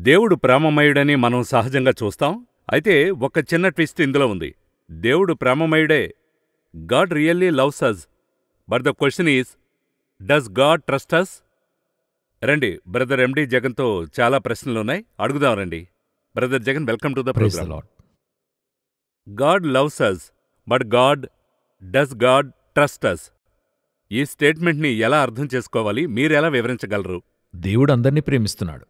దేవుడు ప్రేమమయుడని మనం సహజంగా చూస్తాం. అయితే ఒక చిన్న ట్విస్ట్ ఇందులో ఉంది. దేవుడు ప్రేమమయుడే. God really loves us. But the question is, does God trust us? రండి, బ్రదర్ ఎండి జగన్తో చాలా ప్రశ్నలున్నాయి, అడుగుదాం రండి. Brother Jagan, welcome to the praise the program. Lord. God loves us, but does God trust us? ఈ స్టేట్మెంట్ని ఎలా అర్థం చేసుకోవాలి, మీరెలా వివరించగలరు? దేవుడు అందర్నీ ప్రేమిస్తున్నాడు,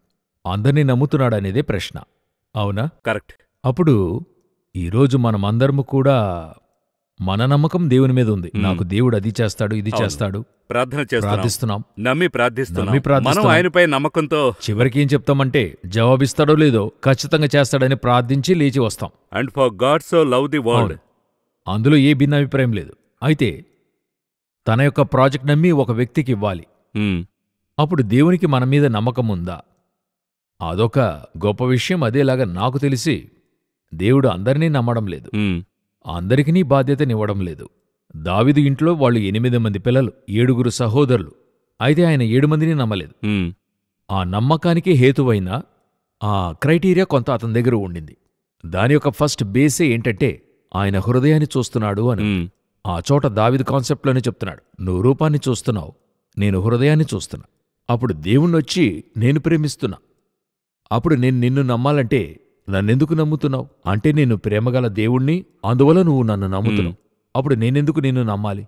అందర్నీ నమ్ముతున్నాడనేదే ప్రశ్న, అవునా? కరెక్ట్. అప్పుడు ఈరోజు మనమందరము కూడా మన నమ్మకం దేవుని మీద ఉంది. నాకు దేవుడు అది చేస్తాడు, ఇది అవును. చేస్తాడు, ప్రార్థిస్తున్నాం, నమ్మి నమ్మి ప్రార్థిస్తున్నాం. మనం ప్రార్థిస్తున్నాం. ఆయనపై నమ్మకంతో చివరికి ఏం చెప్తామంటే జవాబిస్తాడో లేదో ఖచ్చితంగా చేస్తాడని ప్రార్థించి లేచి వస్తాం. And for God so love the world. అవును. అందులో ఏ భిన్నాభిప్రాయం లేదు. అయితే తన యొక్క ప్రాజెక్ట్ నమ్మి ఒక వ్యక్తికి ఇవ్వాలి. అప్పుడు దేవునికి మన మీద నమ్మకం ఉందా? అదొక గొప్ప విషయం. అదేలాగా నాకు తెలిసి దేవుడు అందరినీ నమ్మడం లేదు, అందరికీ బాధ్యతనివ్వడం లేదు. దావీదు ఇంట్లో వాళ్ళు 8 మంది పిల్లలు, 7 సహోదరులు. అయితే ఆయన 7 మందిని నమ్మలేదు. ఆ నమ్మకానికి హేతువైన ఆ క్రైటీరియా కొంత అతని దగ్గర ఉండింది. దాని యొక్క ఫస్ట్ బేసే ఏంటంటే ఆయన హృదయాన్ని చూస్తున్నాడు అని. ఆ చోట దావీదు కాన్సెప్ట్లోనే చెప్తున్నాడు, నువ్వు రూపాన్ని చూస్తున్నావు, నేను హృదయాన్ని చూస్తున్నా. అప్పుడు దేవుణ్ణొచ్చి నేను ప్రేమిస్తున్నా. అప్పుడు నేను నిన్ను నమ్మాలంటే నన్నెందుకు నమ్ముతున్నావు అంటే నేను ప్రేమగల దేవుణ్ణి, అందువల్ల నువ్వు నన్ను నమ్ముతున్నావు. అప్పుడు నేనెందుకు నిన్ను నమ్మాలి?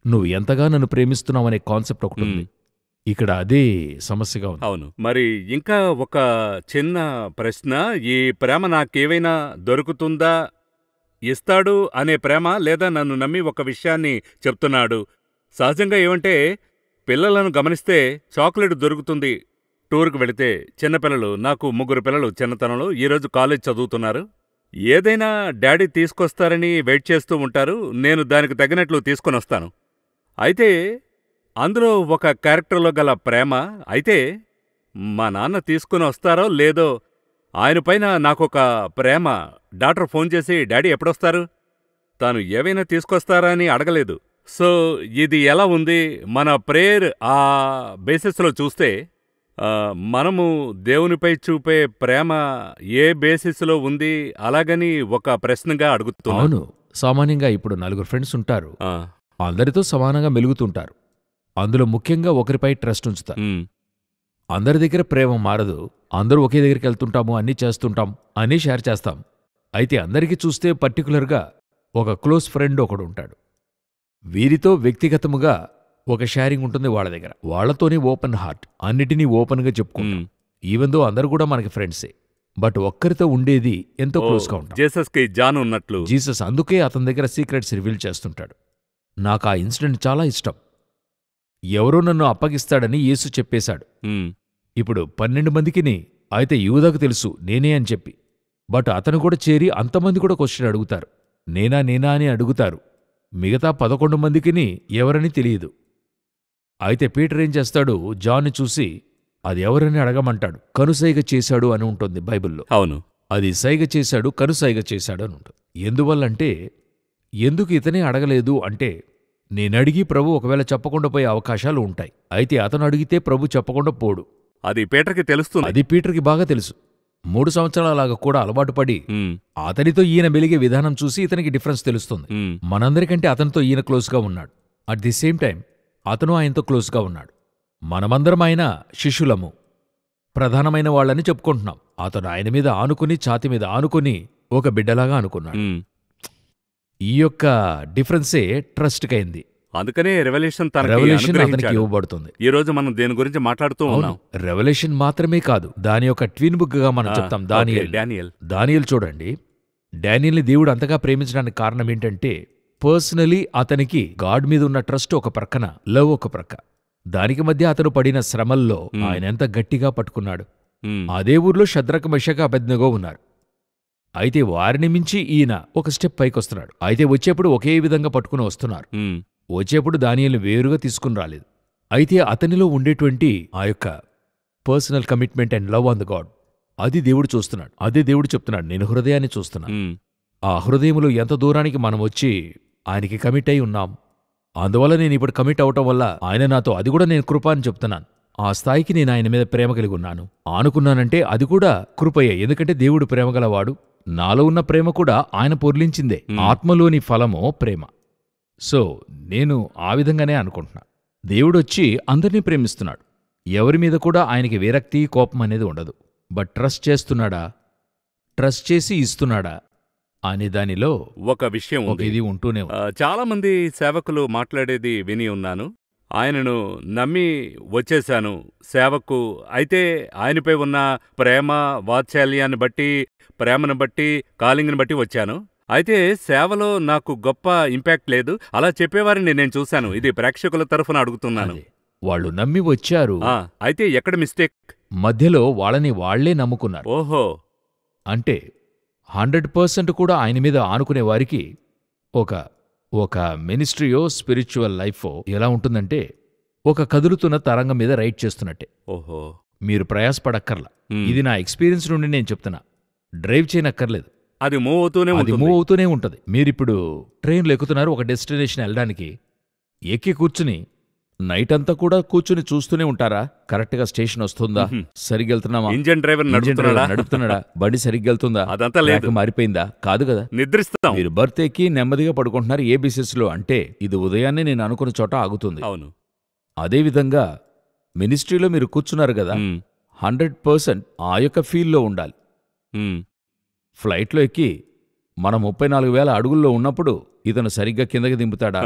నువ్వు ఎంతగా నన్ను ప్రేమిస్తున్నావనే కాన్సెప్ట్ ఒకటి ఉంది. ఇక్కడ అదే సమస్యగా ఉంది. అవును. మరి ఇంకా ఒక చిన్న ప్రశ్న, ఈ ప్రేమ నాకేవైనా దొరుకుతుందా, ఇస్తాడు అనే ప్రేమ, లేదా నన్ను నమ్మి ఒక విషయాన్ని చెప్తున్నాడు? సహజంగా ఏమంటే, పిల్లలను గమనిస్తే చాక్లెట్ దొరుకుతుంది టూర్కు వెళితే. చిన్నపిల్లలు, నాకు 3 పిల్లలు చిన్నతనంలో, ఈరోజు కాలేజ్ చదువుతున్నారు. ఏదైనా డాడీ తీసుకొస్తారని వెయిట్ చేస్తూ ఉంటారు, నేను దానికి తగినట్లు తీసుకొనొస్తాను. అయితే అందులో ఒక క్యారెక్టర్లో గల ప్రేమ. అయితే మా నాన్న తీసుకుని వస్తారో లేదో, ఆయన పైన నాకొక ప్రేమ. డాక్టర్ ఫోన్ చేసి, డాడీ ఎప్పుడొస్తారు, తాను ఏవైనా తీసుకొస్తారా అని అడగలేదు. సో ఇది ఎలా ఉంది? మన ప్రేయర్ ఆ బేసిస్లో చూస్తే మనము దేవునిపై చూపే ప్రేమ ఏ బేసిస్లో ఉంది అలాగని ఒక ప్రశ్నగా అడుగుతున్నాను. అవును, సామాన్యంగా ఇప్పుడు 4 ఫ్రెండ్స్ ఉంటారు, అందరితో సమానంగా మెలుగుతుంటారు. అందులో ముఖ్యంగా ఒకరిపై ట్రస్ట్ ఉంచుతారు. అందరి దగ్గర ప్రేమ మారదు, అందరూ ఒకే దగ్గరికి వెళ్తుంటాము, అన్నీ చేస్తుంటాం, అన్నీ షేర్ చేస్తాం. అయితే అందరికీ చూస్తే పర్టికులర్గా ఒక క్లోజ్ ఫ్రెండ్ ఒకడు ఉంటాడు. వీరితో వ్యక్తిగతముగా ఒక షేరింగ్ ఉంటుంది వాళ్ళ దగ్గర. వాళ్లతోనే ఓపెన్ హార్ట్, అన్నిటినీ ఓపెన్గా చెప్పుకుంటాం. ఈవెందో అందరూ కూడా మనకి ఫ్రెండ్సే, బట్ ఒక్కరితో ఉండేది ఎంతో క్లోజ్గా ఉంటాం. జీసస్కి జాన్ ఉన్నట్లు. జీసస్ అందుకే అతని దగ్గర సీక్రెట్స్ రివీల్ చేస్తుంటాడు. నాకు ఆ ఇన్సిడెంట్ చాలా ఇష్టం. ఎవరో నన్ను అప్పగిస్తాడని యేసు చెప్పేశాడు. ఇప్పుడు 12 మందికిని అయితే యూదాకు తెలుసు నేనే అని చెప్పి, బట్ అతను కూడా చేరి అంతమంది కూడా క్వశ్చన్ అడుగుతారు, నేనా నేనా అని అడుగుతారు. మిగతా 11 మందికిని ఎవరని తెలియదు. అయితే పీటర్ ఏం చేస్తాడు, జాన్ని చూసి అది ఎవరని అడగమంటాడు. కనుసైగ చేశాడు అని ఉంటుంది బైబిల్లో. అవును, అది సైగ చేశాడు, కనుసైగ చేశాడు అని ఉంటుంది. ఎందువల్లంటే, ఎందుకు ఇతనే అడగలేదు అంటే, నేనడిగి ప్రభు ఒకవేళ చెప్పకుండా పోయే అవకాశాలు ఉంటాయి. అయితే అతను అడిగితే ప్రభు చెప్పకుండా పోడు. అది పీటర్కి తెలుస్తుంది. అది పీటర్కి బాగా తెలుసు. 3 సంవత్సరాలలాగా కూడా అలవాటు పడి అతనితో ఈయన మెలిగే విధానం చూసి ఇతనికి డిఫరెన్స్ తెలుస్తుంది. మనందరికంటే అతనితో ఈయన క్లోజ్గా ఉన్నాడు. అట్ ది సేమ్ టైం అతను ఆయనతో క్లోజ్గా ఉన్నాడు. మనమందరం ఆయన శిష్యులము, ప్రధానమైన వాళ్ళని చెప్పుకుంటున్నాం. అతను ఆయన మీద ఆనుకుని, ఛాతి మీద ఆనుకుని ఒక బిడ్డలాగా అనుకున్నాడు. ఈ యొక్క డిఫరెన్సే ట్రస్ట్కైంది. అందుకనే రెవల్యూషన్ అతనికి ఇవ్వబడుతుంది. ఈ రోజు మనం దేని గురించి మాట్లాడుతూ ఉన్నాం. రెవల్యూషన్ మాత్రమే కాదు, దాని యొక్క ట్విన్ బుక్ గా మనం చెప్తాం. దానియేల్ చూడండి, డానియల్ని దేవుడు అంతగా ప్రేమించడానికి కారణం ఏంటంటే, పర్సనలీ అతనికి గాడ్ మీద ఉన్న ట్రస్ట్ ఒక ప్రక్కన, లవ్ ఒక ప్రక్క. దానికి మధ్య అతను పడిన శ్రమల్లో ఆయన ఎంత గట్టిగా పట్టుకున్నాడు. అదే ఊర్లో షద్రక్ మెషక్ అబేద్నెగో ఉన్నారు. అయితే వారిని మించి ఈయన ఒక స్టెప్ పైకొస్తున్నాడు. అయితే వచ్చేప్పుడు ఒకే విధంగా పట్టుకుని వస్తున్నారు. వచ్చేప్పుడు దానియేలుని వేరుగా తీసుకుని రాలేదు. అయితే అతనిలో ఉండేటువంటి ఆ యొక్క personal commitment and love on the God, అది దేవుడు చూస్తున్నాడు. అదే దేవుడు చెప్తున్నాడు, నేను హృదయాన్ని చూస్తున్నాను. ఆ హృదయంలో ఎంత దూరానికి మనం వచ్చి ఆయనకి కమిట్ అయి ఉన్నాం. అందువల్ల నేను ఇప్పుడు కమిట్ అవటం వల్ల ఆయన నాతో, అది కూడా నేను కృప అని చెప్తున్నాను. ఆ స్థాయికి నేను ఆయన మీద ప్రేమ కలిగి ఉన్నాను. ఆనుకున్నానంటే అది కూడా కృపయే, ఎందుకంటే దేవుడు ప్రేమగలవాడు. నాలో ఉన్న ప్రేమ కూడా ఆయన పొర్లించిందే. ఆత్మలోని ఫలమో ప్రేమ. సో నేను ఆ విధంగానే అనుకుంటున్నా. దేవుడొచ్చి అందరినీ ప్రేమిస్తున్నాడు. ఎవరి మీద కూడా ఆయనకి విరక్తి, కోపం అనేది ఉండదు. బట్ ట్రస్ట్ చేస్తున్నాడా, ట్రస్ట్ చేసి ఇస్తున్నాడా అనే దానిలో ఒక విషయం ఒక ఉంది. ఇది ఉంటూనే ఉంది. చాలా మంది సేవకులు మాట్లాడేది విని ఉన్నాను. ఆయనను నమ్మి వచ్చేశాను సేవకు. అయితే ఆయనపై ఉన్న ప్రేమ, వాత్సల్యాన్ని బట్టి, ప్రేమను బట్టి, కాలింగ్‌ని బట్టి వచ్చాను. అయితే సేవలో నాకు గొప్ప ఇంపాక్ట్ లేదు. అలా చెప్పేవారిని నేను చూశాను. ఇది ప్రేక్షకుల తరఫున అడుగుతున్నాను. అదే. వాళ్ళు నమ్మి వచ్చారు, అయితే ఎక్కడ మిస్టేక్? మధ్యలో వాళ్ళని వాళ్లే నమ్ముకున్నారు. ఓహో! అంటే 100% కూడా ఆయన మీద ఆనుకునే వారికి ఒక మినిస్ట్రీయో, స్పిరిచువల్ లైఫో ఎలా ఉంటుందంటే ఒక కదులుతున్న తరంగం మీద రైడ్ చేస్తున్నట్టే. ఓహో! మీరు ప్రయాసపడక్కర్లా. ఇది నా ఎక్స్పీరియన్స్ నుండి నేను చెప్తున్నా. డ్రైవ్ చేయనక్కర్లేదు, అది మూవ్ అవుతూనే అది ఉంటుంది. మూవ్ అవుతూనే ఉంటుంది. మీరిప్పుడు ట్రైన్లో ఎక్కుతున్నారు, ఒక డెస్టినేషన్ వెళ్ళడానికి. ఎక్కి కూర్చుని నైట్ అంతా కూడా కూర్చుని చూస్తూనే ఉంటారా? కరెక్ట్గా స్టేషన్ వస్తుందా, సరిగ్గా వెళ్తున్నామా, ఇంజన్ డ్రైవర్ ఇంజిన్ డ్రైవర్ నడుపుతున్నాడా? నడుపుతున్నాడా, బండి సరిగ్గా వెళ్తుందా, అదంతా లేదు. ట్రాక్ మారిపోయిందా? కాదు కదా. నిద్రిస్తాం. మీరు బర్త్ ఎక్కి నెమ్మదిగా పడుకుంటున్నారు ఏ బిసెస్లో అంటే ఇది ఉదయాన్నే నేను అనుకున్న చోట ఆగుతుంది. అవును. అదేవిధంగా మినిస్ట్రీలో మీరు కూర్చున్నారు కదా, 100% ఆ యొక్క ఫీల్లో ఉండాలి. ఫ్లైట్లో ఎక్కి మనం 34,000 అడుగుల్లో ఉన్నప్పుడు ఇతను సరిగ్గా కిందకి దింపుతాడా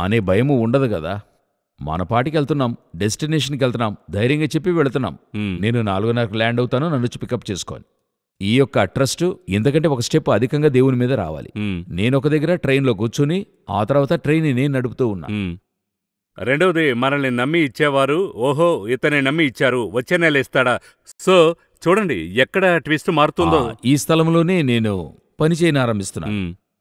అనే భయము ఉండదు కదా. మన పాటికి వెళ్తున్నాం, డెస్టినేషన్కి వెళ్తున్నాం, ధైర్యంగా చెప్పి వెళుతున్నాం. నేను 4:30కి ల్యాండ్ అవుతాను, నన్ను వచ్చి పికప్ చేసుకోని. ఈ యొక్క ట్రస్ట్ ఎందుకంటే ఒక స్టెప్ అధికంగా దేవుని మీద రావాలి. నేను ఒక దగ్గర ట్రైన్లో కూర్చుని ఆ తర్వాత ట్రైన్ నేను నడుపుతూ ఉన్నా. రెండవది, మనల్ని నమ్మి ఇచ్చేవారు, ఓహో ఇతనే నమ్మి ఇచ్చారు, వచ్చే నెల ఇస్తాడా. సో చూడండి ఎక్కడ ట్విస్ట్ మారుతుందో. ఈ స్థలంలోనే నేను పని చేయనారంభిస్తున్నా.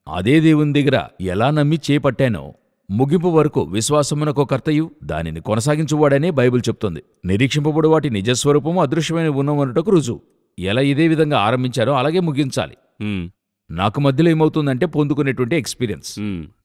అదే దేవుని దగ్గర ఎలా నమ్మి చేపట్టానో ముగింపు వరకు విశ్వాసమునకు కర్తయు దానిని కొనసాగించువాడనే బైబిల్ చెప్తుంది. నిరీక్షింపబడు వాటి నిజస్వరూపము అదృశ్యమైన ఉన్నమనుటకు రుజువు. ఎలా ఇదే విధంగా ఆరంభించారో అలాగే ముగించాలి. నాకు మధ్యలో ఏమవుతుందంటే పొందుకునేటువంటి ఎక్స్పీరియన్స్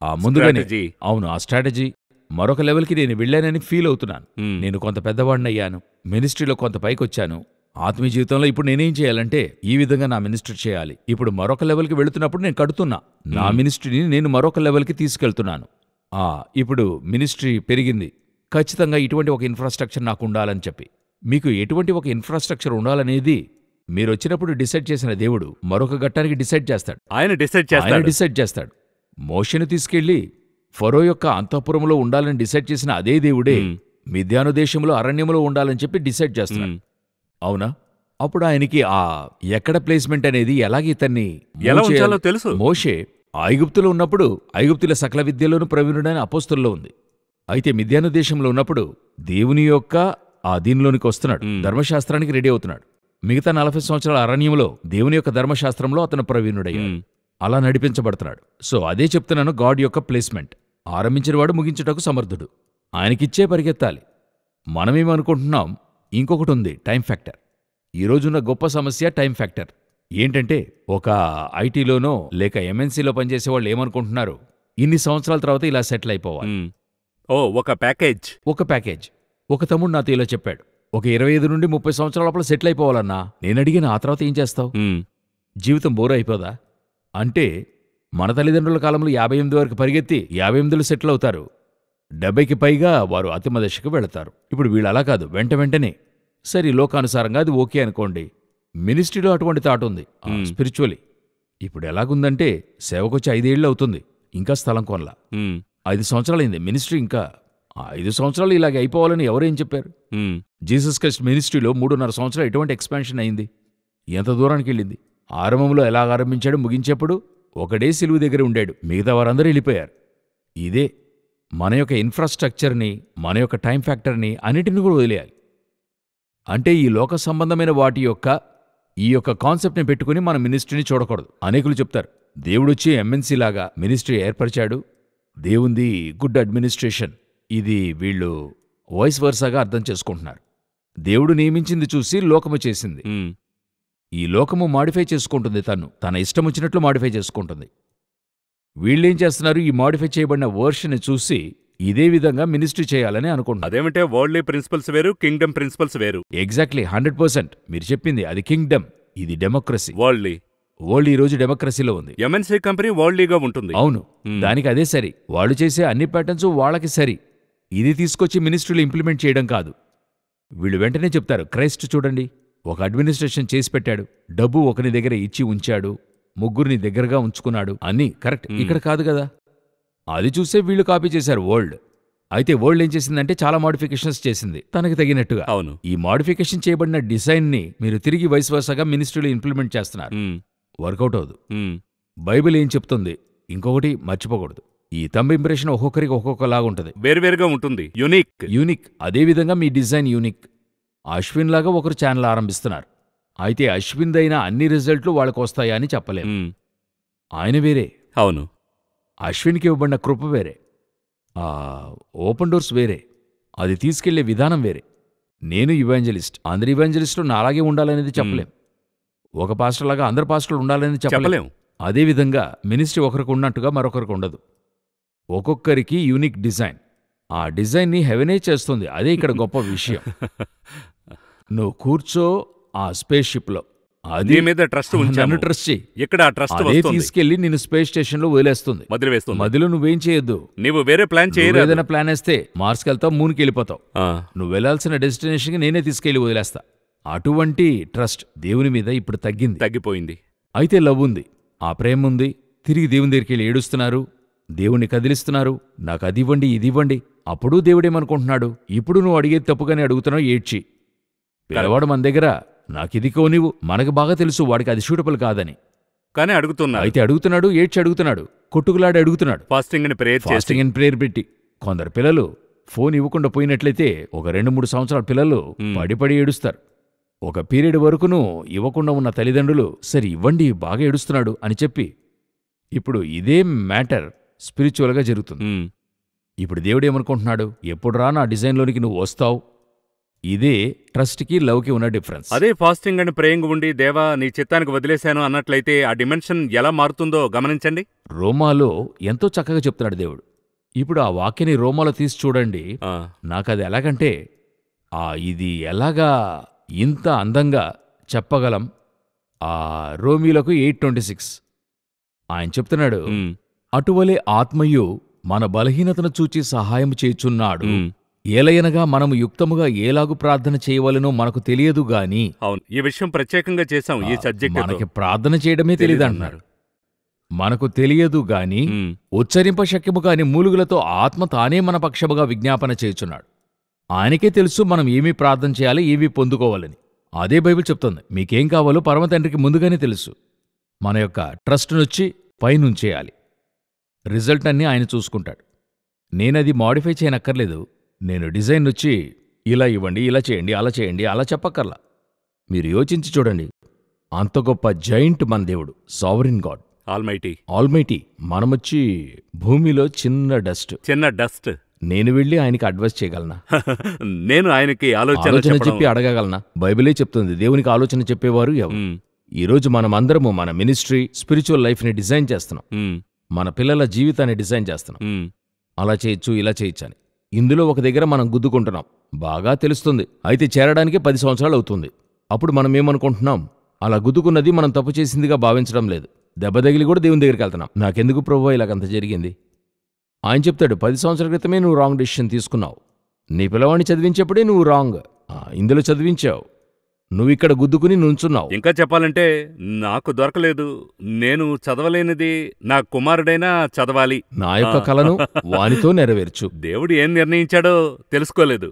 ఆ ముందుగానే, అవును, ఆ స్ట్రాటజీ మరొక లెవెల్కి నేను వెళ్ళానని ఫీల్ అవుతున్నాను. నేను కొంత పెద్దవాడినయ్యాను, మినిస్ట్రీలో కొంత పైకొచ్చాను. ఆత్మీయ జీవితంలో ఇప్పుడు నేనేం చేయాలంటే ఈ విధంగా నా మినిస్ట్రీ చేయాలి. ఇప్పుడు మరొక లెవెల్కి వెళుతున్నప్పుడు నేను కడుతున్నా, నా మినిస్ట్రీని నేను మరొక లెవెల్కి తీసుకెళ్తున్నాను. ఇప్పుడు మినిస్ట్రీ పెరిగింది, ఖచ్చితంగా ఇటువంటి ఒక ఇన్ఫ్రాస్ట్రక్చర్ నాకు ఉండాలని చెప్పి. మీకు ఎటువంటి ఒక ఇన్ఫ్రాస్ట్రక్చర్ ఉండాలనేది మీరు వచ్చినప్పుడు డిసైడ్ చేసిన దేవుడు మరొక ఘట్టానికి డిసైడ్ చేస్తాడు. ఆయన డిసైడ్ చేస్తాడు. మోషేను తీసుకెళ్లి ఫరో యొక్క అంతఃపురంలో ఉండాలని డిసైడ్ చేసిన అదే దేవుడే మిద్యాను దేశంలో అరణ్యంలో ఉండాలని చెప్పి డిసైడ్ చేస్తున్నాడు. అవునా? అప్పుడు ఆయనకి ఎక్కడ ప్లేస్మెంట్ అనేది ఎలాగ ఇతన్ని ఎలా ఉంచాలో తెలుసు. మోషే ఐగుప్తులో ఉన్నప్పుడు ఐగుప్తుల సకల విద్యలోనూ ప్రవీణుడని అపోస్తలులో ఉంది. అయితే మిద్యాను దేశంలో ఉన్నప్పుడు దేవుని యొక్క దీనిలోనికి వస్తున్నాడు, ధర్మశాస్త్రానికి రెడీ అవుతున్నాడు. మిగతా 40 సంవత్సరాల అరణ్యంలో దేవుని యొక్క ధర్మశాస్త్రంలో అతను ప్రవీణుడయ్యాడు. అలా నడిపించబడుతున్నాడు. సో అదే చెప్తున్నాను, గాడ్ యొక్క ప్లేస్మెంట్. ఆరంభించినవాడు ముగించుటకు సమర్థుడు. ఆయనకిచ్చే పరిగెత్తాలి. మనమేమనుకుంటున్నాం, ఇంకొకటి ఉంది, టైం ఫ్యాక్టర్. ఈరోజున్న గొప్ప సమస్య టైం ఫ్యాక్టర్. ఏంటంటే ఒక ఐటీలోనో లేక ఎంఎన్సీలో పనిచేసేవాళ్ళు ఏమనుకుంటున్నారు, ఇన్ని సంవత్సరాల తర్వాత ఇలా సెటిల్ అయిపోవాలి. ఒక ప్యాకేజ్. ఒక తమ్ముడు నాతో ఇలా చెప్పాడు, ఒక 25 నుండి 30 సంవత్సరాల లోపల సెటిల్ అయిపోవాలన్నా. నేను అడిగిన ఆ తర్వాత ఏం చేస్తావు, జీవితం బోర్ అయిపోదా అంటే, మన తల్లిదండ్రుల కాలంలో 58 వరకు పరిగెత్తి 58లో సెటిల్ అవుతారు. 70కి పైగా వారు అతిమ దశకు వెళతారు. ఇప్పుడు వీళ్ళు అలా కాదు, వెంటనే. సరే, లోకానుసారంగా అది ఓకే అనుకోండి. మినిస్ట్రీలో అటువంటి థాట్ ఉంది, స్పిరిచువలీ. ఇప్పుడు ఎలాగుందంటే సేవకొచ్చి 5 ఏళ్ళు అవుతుంది, ఇంకా స్థలం కొనలా. 5 సంవత్సరాలైంది మినిస్ట్రీ, ఇంకా 5 సంవత్సరాలు ఇలాగే అయిపోవాలని ఎవరేం చెప్పారు? జీసస్ క్రైస్ట్ మినిస్ట్రీలో 3.5 సంవత్సరాలు ఎటువంటి ఎక్స్పాన్షన్ అయింది, ఎంత దూరానికి వెళ్ళింది. ఆరంభంలో ఎలా ఆరంభించాడు, ముగించేప్పుడు ఒకడే సిలువు దగ్గర ఉండాడు, మిగతా వారందరూ వెళ్ళిపోయారు. ఇదే మన యొక్క ఇన్ఫ్రాస్ట్రక్చర్ని, మన యొక్క టైం ఫ్యాక్టర్ని అన్నిటిని కూడా వదిలేయాలి. అంటే ఈ లోక సంబంధమైన వాటి యొక్క ఈ యొక్క కాన్సెప్ట్ని పెట్టుకుని మన మినిస్ట్రీని చూడకూడదు. అనేకులు చెప్తారు, దేవుడొచ్చి ఎంఎన్సీ లాగా మినిస్ట్రీ ఏర్పరిచాడు, దేవుంది గుడ్ అడ్మినిస్ట్రేషన్. ఇది వీళ్ళు వాయిస్ వర్సాగా అర్థం చేసుకుంటున్నారు. దేవుడు నియమించింది చూసి లోకము చేసింది. ఈ లోకము మాడిఫై చేసుకుంటుంది, తన ఇష్టం వచ్చినట్లు మాడిఫై చేసుకుంటుంది. వీళ్ళేం చేస్తున్నారు, ఈ మాడిఫై చేయబడిన వర్షన్ చూసి ఇదే విధంగా మినిస్ట్రీ చేయాలని అనుకుంటున్నాను. అదేమంటే వరల్డ్లీ ప్రిన్సిపల్స్ వేరు, కింగ్డమ్ ప్రిన్సిపల్స్ వేరు. ఎగ్జాక్ట్లీ 100% మీరు చెప్పింది. అది కింగ్డమ్, ఇది డెమోక్రసీ. వరల్డ్లీ వరల్డ్ ఈ రోజు డెమోక్రసీలో ఉంది. ఎంఎన్సీ కంపెనీ వరల్డ్లీగా ఉంటుంది. అవును, దానికి అదే సరి. వాళ్ళు చేసే అన్ని ప్యాటర్న్స్ వాళ్ళకి సరి. ఇది తీసుకొచ్చి మినిస్ట్రీలో ఇంప్లిమెంట్ చేయడం కాదు. వీళ్ళు వెంటనే చెప్తారు, క్రైస్ట్ చూడండి, ఒక అడ్మినిస్ట్రేషన్ చేసి పెట్టాడు, డబ్బు ఒకరి దగ్గర ఇచ్చి ఉంచాడు, ముగ్గురిని దగ్గరగా ఉంచుకున్నాడు, అన్నీ కరెక్ట్. ఇక్కడ కాదు కదా. అది చూసే వీళ్ళు కాపీ చేశారు వరల్డ్. అయితే వరల్డ్ ఏం చేసిందంటే చాలా మోడిఫికేషన్స్ చేసింది తనకి తగినట్టుగా. అవును. ఈ మోడిఫికేషన్ చేయబడిన డిజైన్ని మీరు తిరిగి వైస్ వర్సాగా మినిస్ట్రీలో ఇంప్లిమెంట్ చేస్తున్నారు. వర్కౌట్ అవదు. బైబిల్ ఏం చెప్తుంది, ఇంకొకటి మర్చిపోకూడదు, ఈ థంబ్ ఇంప్రెషన్ ఒక్కొక్కరికి ఒక్కొక్కలాగా ఉంటుంది, వేరువేరుగా ఉంటుంది, యూనిక్. అదేవిధంగా మీ డిజైన్ యూనిక్. అశ్విన్ లాగా ఒకరు ఛానల్ ఆరంభిస్తున్నారు. అయితే అశ్విన్ దైన అన్ని రిజల్ట్లు వాళ్ళకు వస్తాయా అని చెప్పలేము. ఆయన వేరే. అవును. అశ్విన్కి ఇవ్వబడిన కృప వేరే, ఓపెన్ డోర్స్ వేరే, అది తీసుకెళ్లే విధానం వేరే. నేను ఇవాంజలిస్ట్, అందరు ఇవాంజలిస్టులు నాలాగే ఉండాలనేది చెప్పలేం. ఒక పాస్టర్లాగా అందరు పాస్టర్లు ఉండాలనేది చెప్పలేం. అదేవిధంగా మినిస్ట్రీ ఒకరికి ఉన్నట్టుగా మరొకరికి ఉండదు. ఒక్కొక్కరికి యూనిక్ డిజైన్. ఆ డిజైన్ని హెవెనే చేస్తుంది. అదే ఇక్కడ గొప్ప విషయం. నువ్వు కూర్చో ఆ స్పేస్ షిప్లో, అది మీద ట్రస్ట్ నన్ను ట్రస్ట్ చెయ్యి. ఇక్కడ ట్రస్ట్ తీసుకెళ్లి నిన్ను స్పేస్ స్టేషన్ లో వదిలేస్తుంది, మధ్యలో నువ్వేం చేయొద్దు. నువ్వు వేరే ప్లాన్ చేయరు. ఏదైనా ప్లాన్ వేస్తే మార్స్కి వెళ్తావు, మూన్కి వెళ్ళిపోతావు. నువ్వు వెళ్లాల్సిన డెస్టినేషన్కి నేనే తీసుకెళ్లి వదిలేస్తా. అటువంటి ట్రస్ట్ దేవుని మీద ఇప్పుడు తగ్గిపోయింది. అయితే లవ్ ఉంది, ఆ ప్రేమ ఉంది. తిరిగి దేవుని దగ్గరికి వెళ్ళి ఏడుస్తున్నారు, దేవుణ్ణి కదిలిస్తున్నారు, నాకు అది ఇవ్వండి ఇది ఇవ్వండి. అప్పుడు దేవుడేమనుకుంటున్నాడు, ఇప్పుడు నువ్వు అడిగేది తప్పుగానే అడుగుతున్నావు, ఏడ్చి. పిల్లవాడు మన దగ్గర నాకిది కోనివ్వు, మనకు బాగా తెలుసు వాడికి అది సూటబుల్ కాదని, కానీ అడుగుతున్నాడు. అయితే అడుగుతున్నాడు, ఏడ్చి అడుగుతున్నాడు, కొట్టుకులాడి అడుగుతున్నాడు, ఫాస్టింగ్ అండ్ ప్రేయర్ పెట్టి. కొందరు పిల్లలు ఫోన్ ఇవ్వకుండా పోయినట్లయితే ఒక 2-3 సంవత్సరాల పిల్లలు పడి ఏడుస్తారు. ఒక పీరియడ్ వరకును ఇవ్వకుండా ఉన్న తల్లిదండ్రులు సరే ఇవ్వండి బాగా ఏడుస్తున్నాడు అని చెప్పి, ఇప్పుడు ఇదే మ్యాటర్ స్పిరిచువల్గా జరుగుతుంది. ఇప్పుడు దేవుడేమనుకుంటున్నాడు, ఎప్పుడురా నా డిజైన్లోనికి నువ్వు వస్తావు. ఇదే ట్రస్ట్కి లవ్కి ఉన్న డిఫరెన్స్. అదే ఫాస్టింగ్ అండ్ ప్రేయింగ్ ఉండి దేవా నీ చిత్తానికి వదిలేశాను అన్నట్లయితే ఆ డిమెన్షన్ ఎలా మారుతుందో గమనించండి. రోమాలో ఎంతో చక్కగా చెప్తున్నాడు దేవుడు. ఇప్పుడు ఆ వాక్యని రోమాలో తీసి చూడండి. నాకది ఎలాగంటే ఇది ఎలాగా ఇంత అందంగా చెప్పగలం. రోమీలకు 8:26 ఆయన చెప్తున్నాడు, అటువలే ఆత్మయు మన బలహీనతను చూచి సహాయం చేయుచున్నాడు, ఏలయనగా మనము యుక్తముగా ఏలాగు ప్రార్థన చేయవలనో మనకు తెలియదు గాని. అవును, ఈ విషయం ప్రత్యేకంగా చేశాం ఈ సబ్జెక్ట్. మనకి ప్రార్థన చేయడమే తెలియదు అంటున్నారు. మనకు తెలియదు గాని ఉచ్చరింప శక్యము కాని మూలుగులతో ఆత్మ తానే మన పక్షముగా విజ్ఞాపన చేయుచున్నాడు. ఆయనకే తెలుసు మనం ఏమీ ప్రార్థన చేయాలి, ఏమీ పొందుకోవాలని. అదే బైబిల్ చెప్తుంది, మీకేం కావాలో పరమతండ్రికి ముందుగానే తెలుసు. మన యొక్క ట్రస్ట్నొచ్చి పైనుంచేయాలి, రిజల్ట్ అన్నీ ఆయన చూసుకుంటాడు. నేనది మాడిఫై చేయనక్కర్లేదు. నేను డిజైన్ వచ్చి ఇలా ఇవ్వండి, ఇలా చేయండి, అలా చేయండి, అలా చెప్పక్కర్లా. మీరు యోచించి చూడండి, అంత గొప్ప జైంట్ మన దేవుడు, సావరిన్ గాడ్, ఆల్మైటీ. మనమొచ్చి భూమిలో చిన్న డస్ట్. నేను వెళ్ళి ఆయనకి అడ్వైస్ చేయగలనా? నేను ఆయనకి ఆలోచన చెప్పి అడగగలనా? బైబిలే చెప్తుంది దేవునికి ఆలోచన చెప్పేవారు ఎవరు. ఈరోజు మనమందరము మన మినిస్ట్రీ, స్పిరిచువల్ లైఫ్ని డిజైన్ చేస్తున్నాం, మన పిల్లల జీవితాన్ని డిజైన్ చేస్తున్నాం. అలా చేయొచ్చు, ఇలా చేయొచ్చు అని. ఇందులో ఒక దగ్గర మనం గుద్దుకుంటున్నాం, బాగా తెలుస్తుంది. అయితే చేరడానికి 10 సంవత్సరాలు అవుతుంది. అప్పుడు మనం ఏమనుకుంటున్నాం, అలా గుద్దుకున్నది మనం తప్పు చేసిందిగా భావించడం లేదు. దెబ్బ తగిలి కూడా దేవుని దగ్గరికి వెళ్తున్నాం. నాకెందుకు ప్రభువా ఇలాగంత జరిగింది? ఆయన చెప్తాడు, 10 సంవత్సరాల క్రితమే నువ్వు రాంగ్ డెసిషన్ తీసుకున్నావు. నీ పిల్లవాడిని చదివించేప్పుడే నువ్వు రాంగ్, ఇందులో చదివించావు, నువ్వు ఇక్కడ గుద్దుకుని నుంచున్నావు. ఇంకా చెప్పాలంటే నాకు దొరకలేదు, నేను చదవలేనిది నా కుమారుడైనా చదవాలి. నా యొక్క కలను వానితో నెరవేర్చు. దేవుడు ఏం నిర్ణయించాడో తెలుసుకోలేదు.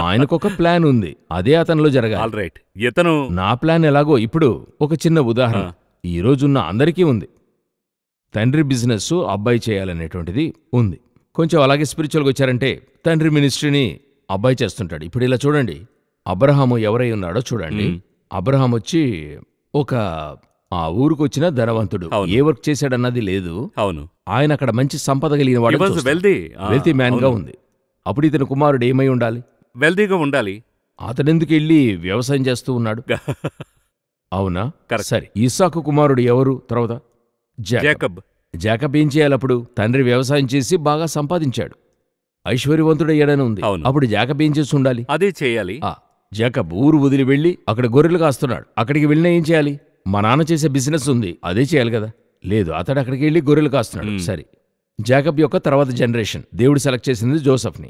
ఆయనకొక ప్లాన్ ఉంది, అదే అతనిలో జరగాలి. ఆల్ రైట్, ఇతను నా ప్లాన్ ఎలాగో. ఇప్పుడు ఒక చిన్న ఉదాహరణ ఈ రోజున్న అందరికీ ఉంది. తండ్రి బిజినెస్ అబ్బాయి చేయాలనేటువంటిది ఉంది. కొంచెం అలాగే స్పిరిచువల్గా వచ్చారంటే తండ్రి మినిస్ట్రీని అబ్బాయి చేస్తుంటాడు. ఇప్పుడు ఇలా చూడండి, అబ్రహాము ఎవరై ఉన్నాడో చూడండి. అబ్రహాం వచ్చి ఒక ఊరికొచ్చిన ధనవంతుడు, ఏ వర్క్ చేశాడన్నది లేదు. అవును, ఆయన అక్కడ మంచి సంపద కలిగిన వాడు, వెల్తీ మ్యాన్ గా ఉంది. అప్పుడు ఇతని కుమారుడు ఏమై ఉండాలి? వెల్తీగా ఉండాలి. అతనెందుకు వెళ్ళి వ్యవసాయం చేస్తూ ఉన్నాడు? అవునా? సరే, ఇస్సాకు కుమారుడు ఎవరు? తర్వాత జాకబ్ ఏం చేయాలి? అప్పుడు తండ్రి వ్యవసాయం చేసి బాగా సంపాదించాడు. ఐశ్వర్యవంతుడయ్యాడని ఉంది. అవును. అప్పుడు జాకబ్ ఏం చేసి ఉండాలి? అదే చేయాలి. జాకబ్ ఊరు వదిలి వెళ్ళి అక్కడ గొర్రెలు కాస్తున్నాడు. అక్కడికి వెళ్ళినా ఏం చేయాలి? మా నాన్న చేసే బిజినెస్ ఉంది, అదే చేయాలి కదా. లేదు, అతడు అక్కడికి వెళ్ళి గొర్రెలు కాస్తున్నాడు. సరే, జాకబ్ యొక్క తర్వాత జనరేషన్ దేవుడు సెలెక్ట్ చేసింది జోసెఫ్ని.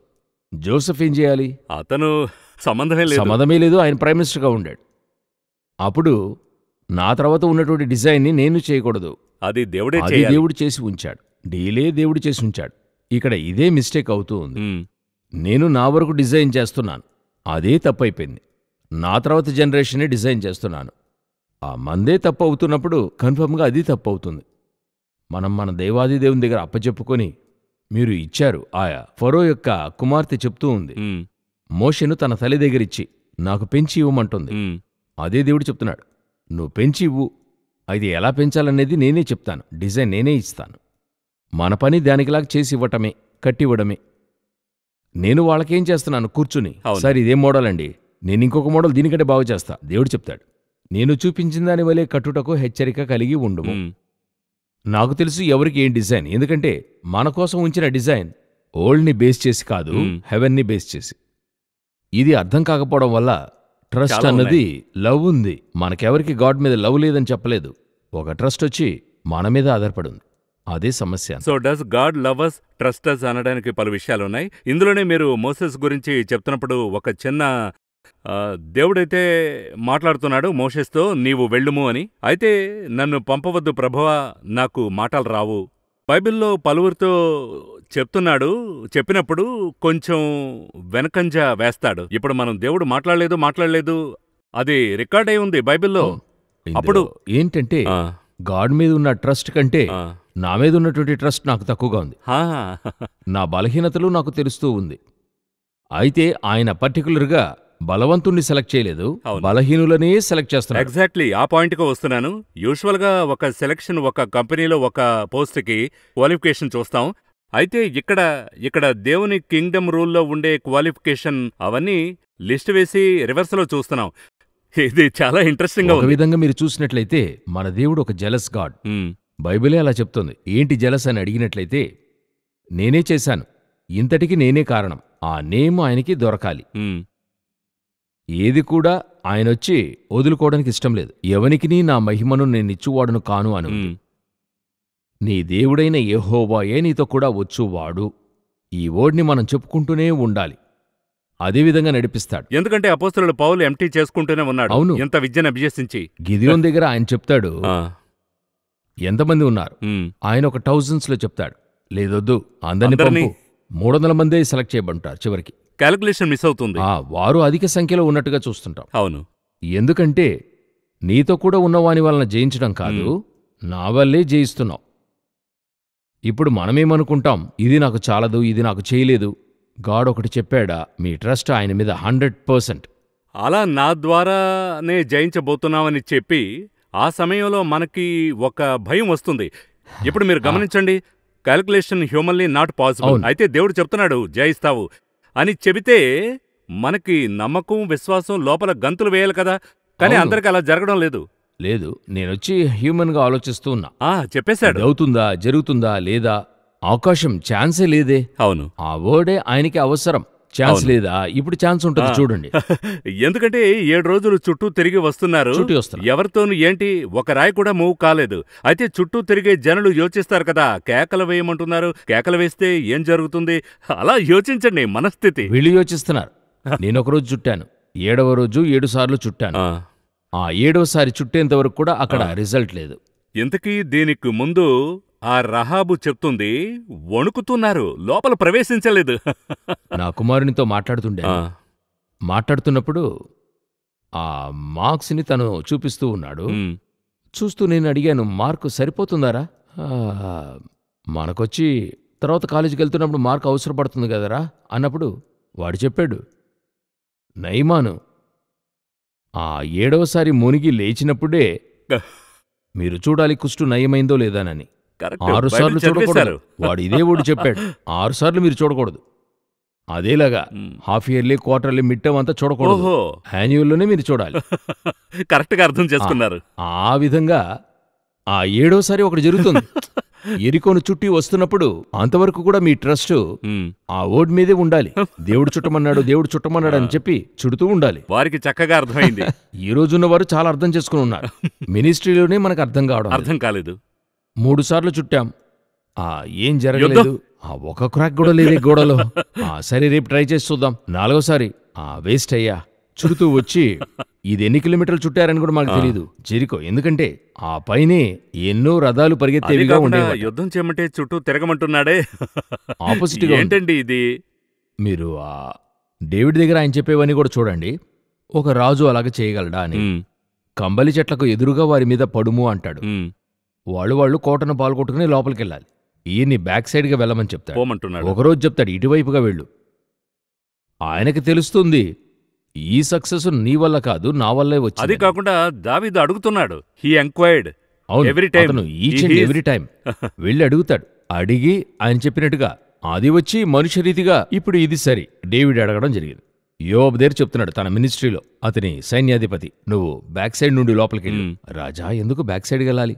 జోసెఫ్ ఏం చేయాలి? అతను సంబంధమే లేదు, ఆయన ప్రైమ్ మినిస్టర్గా ఉండాడు. అప్పుడు నా తర్వాత ఉన్నటువంటి డిజైన్ని నేను చేయకూడదు, అది దేవుడే అది చేయాలి. దేవుడు చేసి ఉంచాడు. డీలే దేవుడు చేసి ఉంచాడు. ఇక్కడ ఇదే మిస్టేక్ అవుతూ ఉంది. నేను నా వరకు డిజైన్ చేస్తున్నాను, అదే తప్పైపోయింది. నా తర్వాత జనరేషన్ని డిజైన్ చేస్తున్నాను, ఆ మందే తప్పు అవుతున్నప్పుడు కన్ఫర్మ్గా అది తప్పు అవుతుంది. మనం మన దేవాది దేవుని దగ్గర అప్పచెప్పుకొని మీరు ఇచ్చారు. ఆయా ఫరో యొక్క కుమార్తె చెప్తూ ఉంది, మోషేను తన తల్లి దగ్గరిచ్చి నాకు పెంచి ఇవ్వమంటుంది. అదే దేవుడు చెప్తున్నాడు, నువ్వు పెంచి ఇవ్వు, అది ఎలా పెంచాలనేది నేనే చెప్తాను, డిజైన్ నేనే ఇస్తాను. మన పని దానికిలాగా చేసి ఇవ్వటమే, కట్టివ్వడమే. నేను వాళ్ళకేం చేస్తున్నాను? కూర్చుని, సార్ ఇదేం మోడల్ అండి, నేను ఇంకొక మోడల్ దీనికంటే బాగు చేస్తా. దేవుడు చెప్తాడు, నేను చూపించిన దాని వలె కట్టుటకు హెచ్చరిక కలిగి ఉండుము. నాకు తెలుసు ఎవరికి ఏం డిజైన్, ఎందుకంటే మన కోసం ఉంచిన డిజైన్ ఓల్డ్ని బేస్ చేసి కాదు, హెవెన్ని బేస్ చేసి. ఇది అర్థం కాకపోవడం వల్ల ట్రస్ట్ అన్నది లవ్ ఉంది. మనకెవరికి గాడ్ మీద లవ్ లేదని చెప్పలేదు, ఒక ట్రస్ట్ వచ్చి మన మీద ఆధారపడింది. అదే సమస్య. So does God love us, trust us అనడానికి పలు విషయాలున్నాయి. ఇందులోనే మీరు మోసెస్ గురించి చెప్తున్నప్పుడు ఒక చిన్న దేవుడైతే మాట్లాడుతున్నాడు మోషేస్తో, నీవు వెళ్ళుము అని. అయితే నన్ను పంపవద్దు ప్రభువా, నాకు మాటలు రావు. బైబిల్లో పలువురితో చెప్తున్నాడు, చెప్పినప్పుడు కొంచెం వెనకంజ వేస్తాడు. ఇప్పుడు మనం దేవుడు మాట్లాడలేదు అది రికార్డ్ అయి ఉంది బైబిల్లో. అప్పుడు ఏంటంటే గాడ్ మీద ఉన్న ట్రస్ట్ కంటే నా మీద ఉన్నటువంటి ట్రస్ట్ నాకు తక్కువగా ఉంది. నా బలహీనతలు నాకు తెలుస్తూ ఉంది. అయితే ఆయన పర్టికులర్గా బలవంతుణ్ణి సెలెక్ట్ చేయలేదు, బలహీనులనే సెలెక్ట్ చేస్తున్నాడు. ఎగ్జాక్ట్లీ ఆ పాయింట్కి వస్తున్నాను. యూజువల్గా ఒక సెలక్షన్, ఒక కంపెనీలో ఒక పోస్ట్కి క్వాలిఫికేషన్ చూస్తాం. అయితే ఇక్కడ దేవుని కింగ్డమ్ రూల్లో ఉండే క్వాలిఫికేషన్ అవన్నీ లిస్ట్ వేసి రివర్స్లో చూస్తున్నాం. ఇది చాలా ఇంట్రెస్టింగ్ గా ఉంది. ఒక విధంగా మీరు చూసినట్లయితే మన దేవుడు ఒక జెలస్ గాడ్. బైబిలే అలా చెప్తుంది. ఏంటి జెలస్ అని అడిగినట్లయితే, నేనే చేశాను, ఇంతటికి నేనే కారణం, ఆ నేమ్ ఆయనకి దొరకాలి. ఏది కూడా ఆయనొచ్చి వదులుకోవడానికి ఇష్టం లేదు. ఎవనికినీ నా మహిమను నేనిచ్చువాడును కాను అను. నీ దేవుడైన యెహోవాయే నీతో కూడా వచ్చువాడు. ఈ వర్డ్ని మనం చెప్పుకుంటూనే ఉండాలి, అదేవిధంగా నడిపిస్తాడు. ఎందుకంటే అపోస్తలుడు పౌలు ఎంటీ చేసుకుంటూనే ఉన్నాడు. అవును, ఎంత విద్యను అభ్యసించి. గిదియోను దగ్గర ఆయన చెప్తాడు, ఎంతమంది ఉన్నారు, ఆయన ఒక థౌజండ్స్లో చెప్తాడు, లేదొద్దు అందరినీ పంపు, 300 మందే సెలెక్ట్ చేయబడతారు. చివరికి క్యాలిక్యులేషన్ మిస్ అవుతుంది. వారు అధిక సంఖ్యలో ఉన్నట్టుగా చూస్తుంటాం. అవును, ఎందుకంటే నీతో కూడా ఉన్నవాని వలన జయించడం కాదు, నా వల్లే జయిస్తున్నావు. ఇప్పుడు మనమేమనుకుంటాం, ఇది నాకు చాలదు, ఇది నాకు చేయలేదు. గాడ్ ఒకటి చెప్పాడా, మీ ట్రస్ట్ ఆయన మీద 100%. అలా నా ద్వారానే జయించబోతున్నామని చెప్పి ఆ సమయంలో మనకి ఒక భయం వస్తుంది. ఇప్పుడు మీరు గమనించండి, క్యాలిక్యులేషన్ హ్యూమన్లీ నాట్ పాసిబుల్. అయితే దేవుడు చెప్తున్నాడు జయిస్తావు అని చెబితే మనకి నమ్మకం, విశ్వాసం లోపల గంతులు వేయాలి కదా. కానీ అందరికి అలా జరగడం లేదు. నేనొచ్చి హ్యూమన్గా ఆలోచిస్తూ ఉన్నా. చెప్పేశాడు, అవుతుందా, జరుగుతుందా లేదా, అవకాశం, ఛాన్సే లేదే. అవును, ఆ వర్డే ఆయనకి అవసరం. ఛాన్స్ లేదా, ఇప్పుడు ఛాన్స్ ఉంటుంది చూడండి. ఎందుకంటే 7 రోజులు చుట్టూ తిరిగి వస్తున్నారు, ఎవరితోనూ ఏంటి ఒక రాయి కూడా మూవ్ కాలేదు. అయితే చుట్టూ తిరిగే జనులు యోచిస్తారు కదా, కేకలు వేయమంటున్నారు, కేకలు వేస్తే ఏం జరుగుతుంది, అలా యోచించండి మనస్థితి. వీళ్ళు యోచిస్తున్నారు. నేనొక రోజు చుట్టాను, 7వ రోజు 7 సార్లు చుట్టాను. ఆ 7వ సారి చుట్టేంతవరకు కూడా అక్కడ రిజల్ట్ లేదు. ఇంతకీ దీనికి ముందు ఆ రహాబు చెప్తుంది, వణుకుతున్నారు, లోపల ప్రవేశించలేదు. నా కుమారునితో మాట్లాడుతున్నప్పుడు ఆ మార్క్స్ని తను చూపిస్తూ ఉన్నాడు. చూస్తూ నేను అడిగాను, మార్కు సరిపోతుందారా, మనకొచ్చి తర్వాత కాలేజీకి వెళ్తున్నప్పుడు మార్క్ అవసరపడుతుంది కదరా అన్నప్పుడు వాడు చెప్పాడు, నయమాను ఆ 7వ సారి మునిగి లేచినప్పుడే మీరు చూడాలి కుష్టు నయమైందో లేదానని. 6 సార్లు చూడకూడదు. వాడు ఇదే ఊడు చెప్పాడు, 6 సార్లు మీరు చూడకూడదు. అదేలాగా half yearly, quarterly, mid term అంతా చూడకూడదు, యాన్యువల్లోనే మీరు చూడాలి. కరెక్ట్గా అర్థం చేసుకున్నారు. ఆ విధంగా ఆ 7వ సారి ఒకటి జరుగుతుంది. ఎరికోను చుట్టి వస్తున్నప్పుడు అంతవరకు కూడా మీ ట్రస్ట్ ఆ ఓడ్ మీదే ఉండాలి. దేవుడు చుట్టమన్నాడు, దేవుడు చుట్టమన్నాడు అని చెప్పి చుడుతూ ఉండాలి. వారికి చక్కగా అర్థమైంది. ఈ రోజున్న వారు చాలా అర్థం చేసుకుని ఉన్నారు. మినిస్ట్రీలోనే మనకు అర్థం కావడం లేదు. అర్థం కాలేదు. 3 సార్లు చుట్టాం, ఏం జరగలేదు. ఒక క్రాక్ కూడా లేదే గోడలో. సరే రేపు ట్రై చేసి చూద్దాం. 4వసారి వేస్ట్ అయ్యా. చుడుతూ వచ్చి ఇది ఎన్ని కిలోమీటర్లు చుట్టారని కూడా మాకు తెలియదు జెరికో. ఎందుకంటే ఆ పైనే ఎన్నో రథాలు పరిగెత్తేవిగా ఉండేవి. యుద్ధం చేయమంటే చుట్టూ తిరగమంటున్నాడే. ఆపోజిట్ గా ఏంటండి ఇది? మీరు డేవిడ్ దగ్గర ఆయన చెప్పేవన్నీ కూడా చూడండి. ఒక రాజు అలాగ చేయగలడా అని. కంబలి చెట్లకు ఎదురుగా వారి మీద పడుము అంటాడు. వాళ్ళు కోటను పాల్గొట్టుకుని లోపలికెళ్ళాలి. ఈయన్ని బ్యాక్ సైడ్గా వెళ్ళమని చెప్తాడు. ఒకరోజు చెప్తాడు ఇటువైపుగా వెళ్ళు. ఆయనకి తెలుస్తుంది ఈ సక్సెస్ నీ వల్ల కాదు, నా వల్లే వచ్చింది. అది కాకుండా దావీదు అడుగుతున్నాడు. He enquired every time. Each and every time వెళ్ళి అడుగుతాడు. అడిగి ఆయన చెప్పినట్టుగా అది వచ్చి మనుష్య రీతిగా ఇప్పుడు ఇది సరి డేవిడ్ అడగడం జరిగింది. యోబు దగ్గర చెప్తున్నాడు తన మినిస్ట్రీలో, అతని సైన్యాధిపతి, నువ్వు బ్యాక్ సైడ్ నుండి లోపలికి వెళ్ళు. రాజా ఎందుకు బ్యాక్ సైడ్కి వెళ్ళాలి?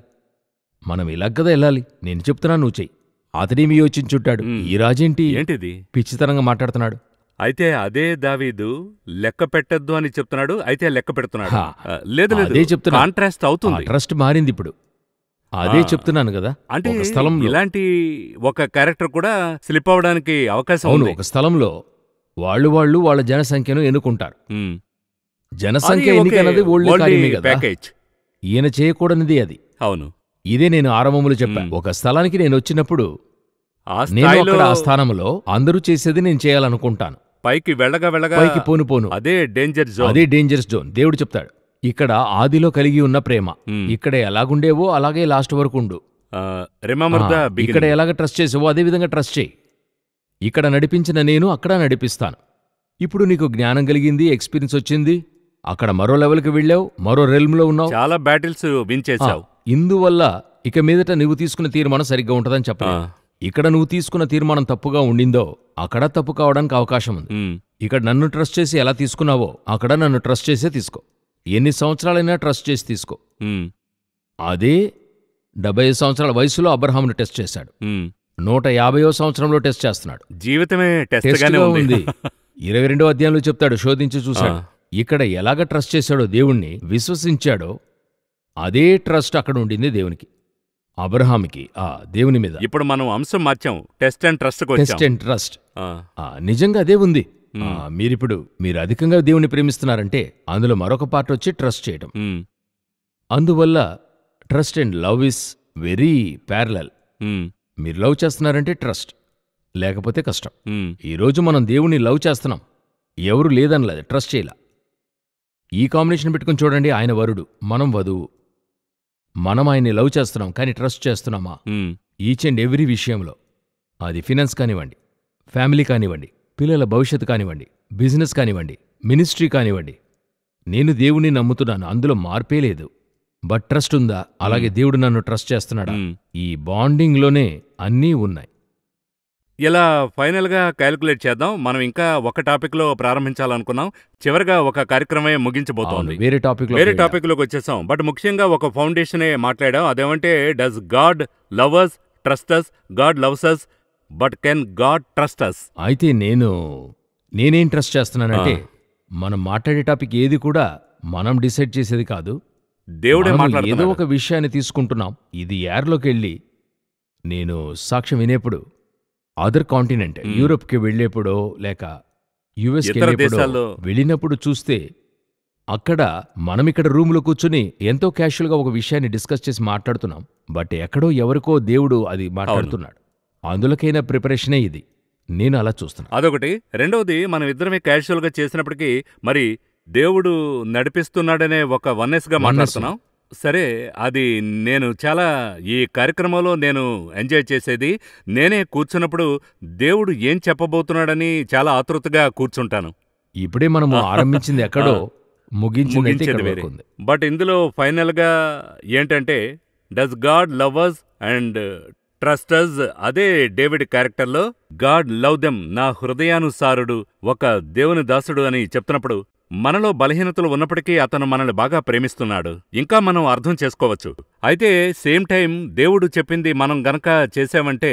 మనం ఇలాగదా వెళ్ళాలి, నేను చెప్తున్నా నువ్వు చెయ్యి. అతడేమి యోచించుంటాడు, ఈ రాజేంటి ఏంటిది పిచ్చితనంగా మాట్లాడుతున్నాడు. అయితే అదే దావీదు లెక్క పెట్టద్దు అని చెప్తున్నాడు. అయితే లెక్క పెడుతున్నాడు. లేదు అదే చెప్తున్నా, కాంట్రాస్ట్ అవుతుంది. ట్రస్ట్ మారింది ఇప్పుడు. అదే చెప్తున్నాను కదా. అంటే ఒక స్థలంలో ఇలాంటి ఒక క్యారెక్టర్ కూడా స్లిప్ అవడానికి అవకాశం ఉంది. ఒక స్థలంలో వాళ్ళు వాళ్ళ జనసంఖ్యను ఎన్నుకుంటారు. జనసంఖ్య ఎన్నికన్నది ప్యాకేజ్. ఈయన చేయకూడనిది అది. అవును, ఇదే నేను ఆరంభములు చెప్పా. ఒక స్థలానికి నేను వచ్చినప్పుడు నేను అక్కడ ఆ స్థానంలో అందరూ చేసేది నేను చేయాలనుకుంటాను. పైకి వెళ్ళగా పైకి పోను అదే డేంజర్ జోన్. దేవుడు చెప్తాడు ఇక్కడ ఆదిలో కలిగి ఉన్న ప్రేమ ఇక్కడ ఎలాగుండేవో అలాగే లాస్ట్ వరకు ఉండు. ఇక్కడ ఎలాగ ట్రస్ట్ చేసావో అదే విధంగా ట్రస్ట్ చేయి. ఇక్కడ నడిపించిన నేను అక్కడ నడిపిస్తాను. ఇప్పుడు నీకు జ్ఞానం కలిగింది, ఎక్స్పీరియన్స్ వచ్చింది, అక్కడ మరో లెవెల్కి వెళ్ళావు, మరో రెల్మ్లో ఉన్నావు, చాలా బ్యాటిల్స్ విన్ చేశావు. ఇందువల్ల ఇక మీదట నువ్వు తీసుకున్న తీర్మానం సరిగ్గా ఉంటుందని చెప్పలేదు. ఇక్కడ నువ్వు తీసుకున్న తీర్మానం తప్పుగా ఉండిందో అక్కడ తప్పు కావడానికి అవకాశం ఉంది. ఇక్కడ నన్ను ట్రస్ట్ చేసి ఎలా తీసుకున్నావో అక్కడ నన్ను ట్రస్ట్ చేసే తీసుకో. ఎన్ని సంవత్సరాలైనా ట్రస్ట్ చేసి తీసుకో. అదే 75 సంవత్సరాల వయసులో అబ్రహామును టెస్ట్ చేశాడు. 150వ సంవత్సరంలో టెస్ట్ చేస్తున్నాడు. జీవితమే టెస్ట్గా ఉంది. 22వ అధ్యాయంలో చెప్తాడు, శోధించి చూశాడు. ఇక్కడ ఎలాగ ట్రస్ట్ చేశాడో, దేవుణ్ణి విశ్వసించాడో అదే ట్రస్ట్ అక్కడ ఉండింది దేవునికి, అబ్రహాముకి, దేవుని మీద. ఇప్పుడు మనం అంశం మార్చాం, టెస్ట్ అండ్ ట్రస్ట్. నిజంగా అదే ఉంది. మీరు అధికంగా దేవుణ్ణి ప్రేమిస్తున్నారంటే అందులో మరొక పార్ట్ వచ్చి ట్రస్ట్ చేయడం. అందువల్ల trust and love is very parallel. మీరు లవ్ చేస్తున్నారంటే ట్రస్ట్, లేకపోతే కష్టం. ఈరోజు మనం దేవుణ్ణి లవ్ చేస్తున్నాం, ఎవరు లేదనలేదు, ట్రస్ట్ చేయలా. ఈ కాంబినేషన్ పెట్టుకుని చూడండి, ఆయన వరుడు, మనం వధువు. మనం ఆయన్ని లవ్ చేస్తున్నాం, కానీ ట్రస్ట్ చేస్తున్నామా? ఈచ్ అండ్ ఎవ్రీ విషయంలో, అది ఫినాన్స్ కానివ్వండి, ఫ్యామిలీ కానివ్వండి, పిల్లల భవిష్యత్తు కానివ్వండి, బిజినెస్ కానివ్వండి, మినిస్ట్రీ కానివ్వండి. నేను దేవుణ్ణి నమ్ముతున్నాను, అందులో మార్పే లేదు. బట్ ట్రస్ట్ ఉందా? అలాగే దేవుడు నన్ను ట్రస్ట్ చేస్తున్నాడా? ఈ బాండింగ్లోనే అన్నీ ఉన్నాయి. ఇలా ఫైనల్గా క్యాలిక్యులేట్ చేద్దాం. మనం ఇంకా ఒక టాపిక్లో ప్రారంభించాలనుకున్నాం, చివరిగా ఒక కార్యక్రమమే ముగించబోతోంది. వేరే టాపిక్లోకి వచ్చేసాం. బట్ ముఖ్యంగా ఒక ఫౌండేషనే మాట్లాడాం. అదేమంటే, does God love us, trust us? God loves us, but can God trust us? అయితే నేనేం ట్రస్ట్ చేస్తున్నానంటే, మనం మాట్లాడే టాపిక్ ఏది కూడా మనం డిసైడ్ చేసేది కాదు, దేవుడే మాట్లాడుతున్నాడు. ఏదో ఒక విషయాన్ని తీసుకుంటున్నాం. ఇది యార్లోకి వెళ్ళి నేను సాక్ష్యం వినేప్పుడు అదర్ కాంటినెంట్, యూరోప్కి వెళ్ళేప్పుడో లేక యుఎస్కి వెళ్ళినప్పుడు చూస్తే అక్కడ మనమిక్కడ రూమ్లో కూర్చుని ఎంతో క్యాషువల్గా ఒక విషయాన్ని డిస్కస్ చేసి మాట్లాడుతున్నాం. బట్ ఎక్కడో ఎవరికో దేవుడు అది మాట్లాడుతున్నాడు. అందులోకైనా ప్రిపరేషనే ఇది. నేను అలా చూస్తున్నాను. అదొకటి. రెండవది, మనం ఇద్దరమే క్యాషువల్గా చేసినప్పటికీ మరి దేవుడు నడిపిస్తున్నాడనే ఒక వన్నెస్గా మాట్లాడుతున్నాం. సరే, అది నేను చాలా ఈ కార్యక్రమంలో నేను ఎంజాయ్ చేసేది. నేనే కూర్చున్నప్పుడు దేవుడు ఏం చెప్పబోతున్నాడని చాలా ఆతృతగా కూర్చుంటాను. ఇప్పుడే మనము ఆరంభించింది ఎక్కడో, ముగించేది వేరే. బట్ ఇందులో ఫైనల్గా ఏంటంటే, does God love us and trust us అదే డేవిడ్ క్యారెక్టర్లో గాడ్ లవ్ దెమ్, నా హృదయానుసారుడు, ఒక దేవుని దాసుడు అని చెప్తున్నప్పుడు మనలో బలహీనతలు ఉన్నప్పటికీ అతను మనల్ని బాగా ప్రేమిస్తున్నాడు ఇంకా మనం అర్థం చేసుకోవచ్చు. అయితే సేమ్ టైం దేవుడు చెప్పింది మనం గనక చేశామంటే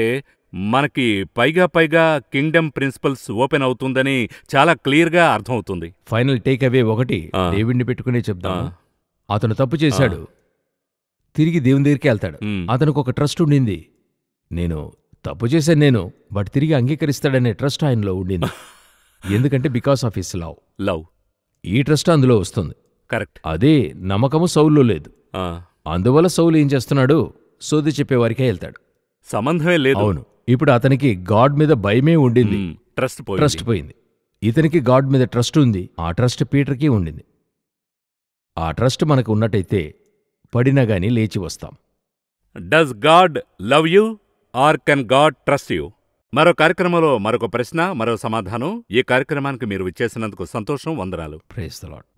మనకి పైగా కింగ్డమ్ ప్రిన్సిపల్స్ ఓపెన్ అవుతుందని చాలా క్లియర్గా అర్థమవుతుంది. ఫైనల్ టేక్ అవే ఒకటి ఆ. డేవిడ్ని పెట్టుకునే చెప్తాం. ఆ. అతను తప్పు చేశాడు, తిరిగి దేవుని దగ్గరికి వెళ్తాడు. మ్. అతనికి ఒక ట్రస్ట్ ఉండింది, నేను తప్పు చేశాను నేను, బట్ తిరిగి అంగీకరిస్తాడనే ట్రస్ట్ ఆయనలో ఉండింది. ఎందుకంటే because of his love. Love ఈ ట్రస్ట్ అందులో వస్తుంది. కరెక్ట్. అదే నమ్మకము సౌల్లో లేదు. అందువల్ల సౌలు ఏం చేస్తున్నాడు, సోది చెప్పేవారికే వెళ్తాడు. సంబంధమే లేదు. అవును, ఇప్పుడు అతనికి గాడ్ మీద భయమే ఉండింది, ట్రస్ట్ పోయింది. ఇతనికి గాడ్ మీద ట్రస్ట్ ఉంది, ఆ ట్రస్ట్ పీటర్కి ఉండింది. ఆ ట్రస్ట్ మనకు ఉన్నట్టయితే పడినా గాని లేచి వస్తాం. Does God love you are can God trust you? మరో కార్యక్రమంలో మరొక ప్రశ్న, మరో సమాధానం. ఈ కార్యక్రమానికి మీరు విచ్చేసినందుకు సంతోషం, వందనాలు. Praise the lord.